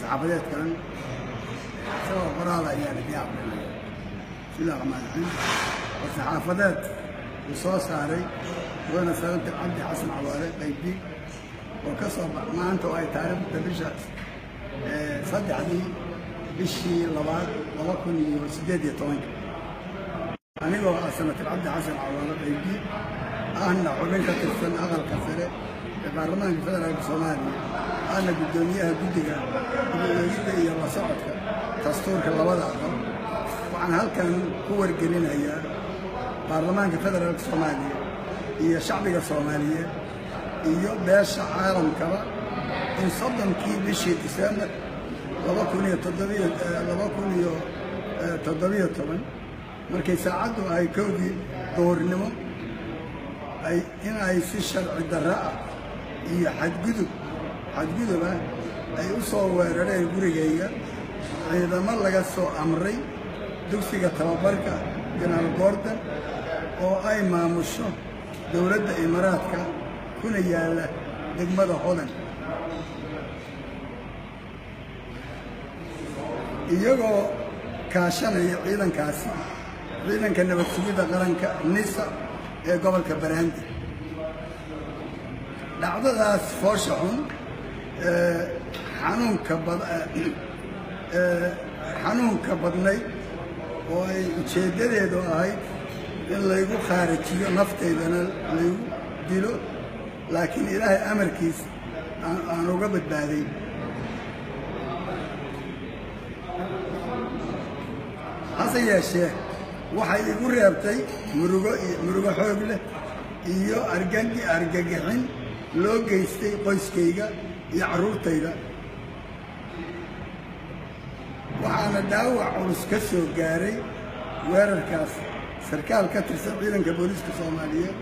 saxaafadeed kalan isagoo qoraal ayaa la diyaariyay bismillahi rahmaani rahiim saxaafadeed uu soo saaray wana sababta Cabdi Xasan Cawaale qaybdi oo ka soo maanta oo ay taariikhda bisha saddexdii bishii labaad 2018 anigoo sanadka Cabdi Xasan Cawaale qaybdi ahna xubin ka tirsan aqalka sare ee baarlamaanka federaalka Soomaaliya ana gudoomiyaha guddiga guddiga iyo la socodka dastuurka labada aqal waxaan halkan ku wargelinayaa baarlamaanka federaalka Soomaaliya iyo shacbiga Soomaaliyeed iyo beesha caalamkaba in soddonkii bishii Diseembar 2017 markay saacadu ay kowdii duhurnimo in ay si sharci darro ah iyo xadgudub ah ay u soo weerareen gurigayga ciidamo laga soo amray dugsiga tababarka General Gordon oo ay maamusho dowladda Imaaraadka kuna yaala degmada Hodan iyagoo kaashanaya ciidanka nabad sugidda qaranka NISA ee gobolka Banaadir dhacdadaas foosha xun xanuunka badnay oo ay ujeedadeedu ahayd in laygu khaarijiyo nafteydana laygu dilo laakiin ilaahay amarkiis aan uga badbaaday hase yeeshee waxay igu reebtay murugo xoog leh iyo argagixin loo geystay qoyskayga iyo carruurtayda waxaana dhaawac culus ka soo gaaray weerarkaas sarkaal ka tirsan ciidanka booliiska Soomaaliyeed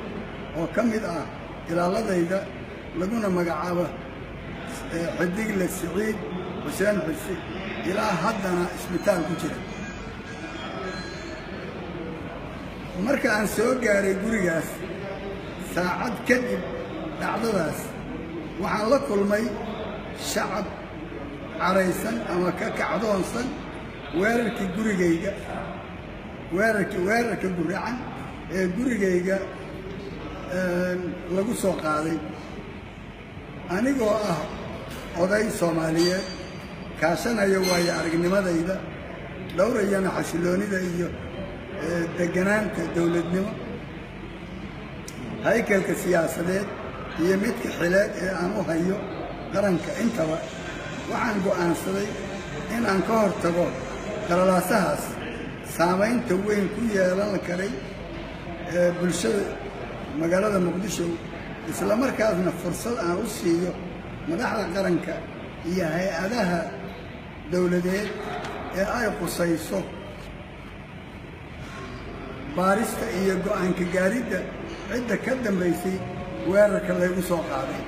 oo ka mid ah ilaaladayda laguna magacaabo Xidigle Siciid Xuseen Xuseen ilaa haddana isbitaal ku jira marka aan soo gaaray gurigaas saacad kadib dhacdadaas waxaan la kulmay shacab caraysan ama ka kacdoonsan weerarka guracan ee gurigayga lagu soo qaaday anigoo ah oday Soomaaliyeed kaashanaya waayo aragnimadayda dhowrayana xasiloonida iyo deganaanta dowladnimo haykalka siyaasadeed iyo midka xileed ee aan u hayo qaranka intaba waxaan go'aansaday in aan ka hortago qalalaasahaas saamaynta weyn ku yeelan karay bulshada magaalada Muqdisho isla markaasna fursad aan u siiyo madaxda qaranka iyo hay'adaha dowladeed ee ay qusayso baarista iyo go'aanka gaaridda cidda ka dambaysay weerarka laygu soo qaaday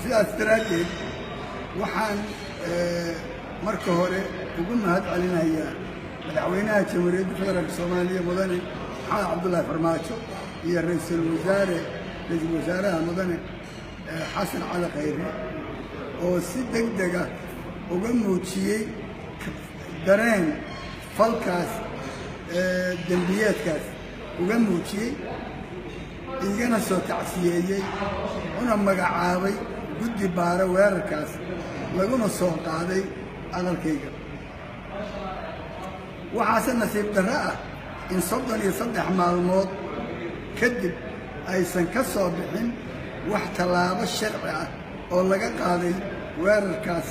sidaas daraaddeed waxaan marka hore ugu mahad celinayaa madaxweynaha jamhuuriyadda federaalka Soomaaliya mudane Maxamed Cabdullaahi Farmaajo iyo ra'iisul wasaaraha mudane Xasan Cali Khayre oo si degdeg ah uga muujiyey dareen falkaas dembiyeedkaas uga muujiyey igana soo tacsiyeeyey una magacaabay guddi baara weerarkaas laguna soo qaaday aqalkayga waxaase nasiib darro ah in 33 maalmood kadib aysan ka soo bixin wax tallaabo sharci ah oo laga qaaday weerarkaas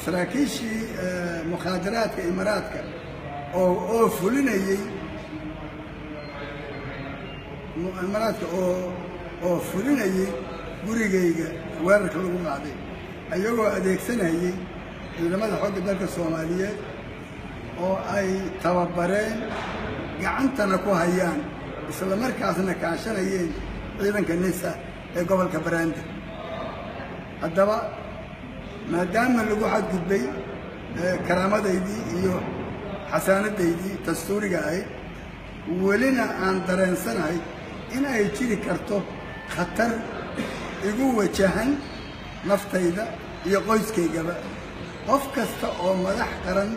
saraakiishii mukhaadaraadka Imaaraadka oo fulinayay gurigayga weerarka lagu qaaday ayagoo adeegsanayay ciidamada xoogga dalka Soomaaliyeed oo ay tababareen gacantana ku hayaan isla markaasna kaashanayeen ciidanka NISA ee gobolka Banaadir haddaba maadaama lagu xadgudbay karaamadaydii iyo xasaanadaydii dastuuriga ahayd welina aan dareensanahay in ay jiri karto khatar igu wajahan naftayda iyo qoyskaygaba qof kasta oo madax qaran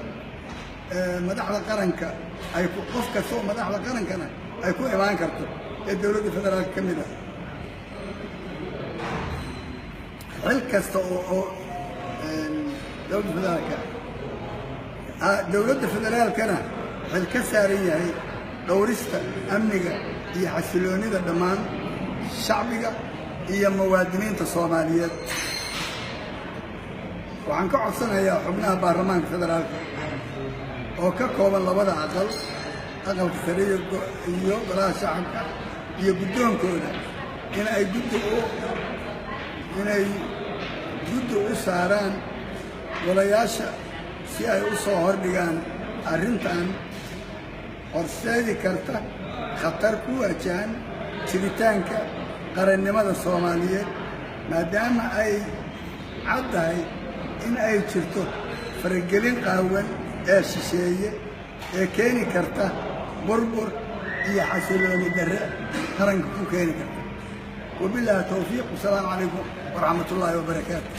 madaxda qaranka ay qof kasta oo madaxda qarankana ay ku imaan karto ee dowladda federaalka ka mid ah xil kasta oo dowladda federaalkana xil ka saaran yahay dhowrista amniga iyo xasiloonida dhammaan shacbiga iyo muwaadiniinta Soomaaliyeed waxaan ka codsanayaa xubnaha baarlamaanka federaalka oo ka kooban labada aqalka sare iyo golaha shacabka iyo guddoonkooda in ay guddi u saaraan golayaasha si ay u soo hordhigaan arrintan horseedi karta khatar ku wajahan jiritaanka qarannimada Soomaaliyeed maadaama ay caddahay in ay jirto faragelin qaawan ee shisheeye ee keeni karta burbur iyo xasilooni darre qaranka ku keeni karta wabillahi tawfiiq wasalaamu calaykum waraxmatullaahi wabarakaatuh